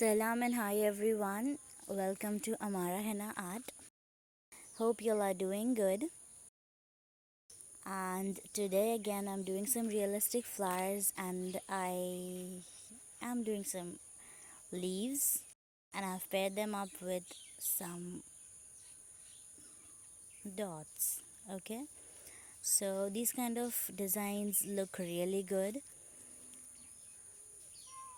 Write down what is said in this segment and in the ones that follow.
Salam and hi everyone. Welcome to AMARA henna art. Hope you all are doing good. And today again I'm doing some realistic flowers and I am doing some leaves and I've paired them up with some dots. Okay, so these kind of designs look really good,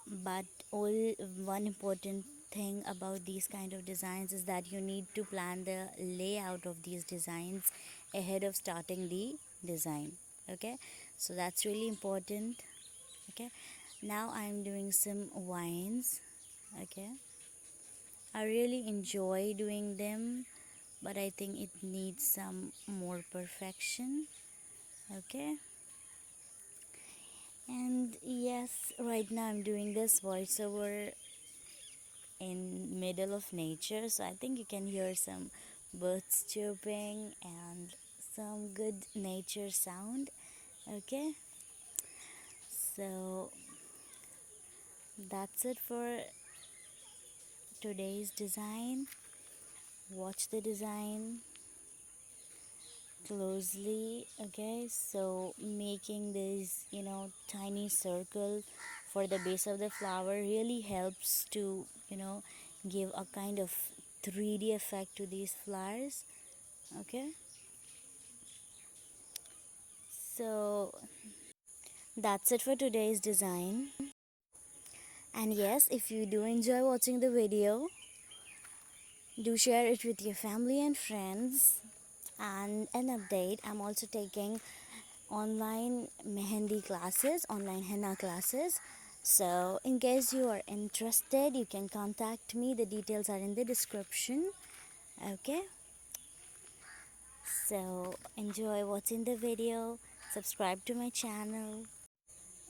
but one important thing about these kind of designs is that you need to plan the layout of these designs ahead of starting the design. Okay, so that's really important. Okay, now I'm doing some vines. Okay, I really enjoy doing them, but I think it needs some more perfection. Okay, and yes, right now I'm doing this voiceover in middle of nature, so I think you can hear some birds chirping and some good nature sound. Okay, so that's it for today's design. Watch the design closely. Okay, so making this tiny circle for the base of the flower really helps to give a kind of 3D effect to these flowers. Okay, so that's it for today's design. And yes, if you do enjoy watching the video, do share it with your family and friends. And an update, I'm also taking online Mehendi classes, online henna classes. So in case you are interested, you can contact me. The details are in the description. Okay, so enjoy watching the video, subscribe to my channel,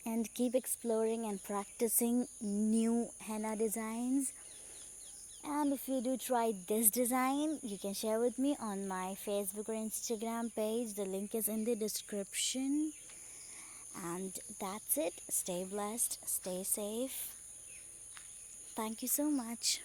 and keep exploring and practicing new henna designs. And if you do try this design, you can share with me on my Facebook or Instagram page. The link is in the description. And that's it. Stay blessed, stay safe. Thank you so much.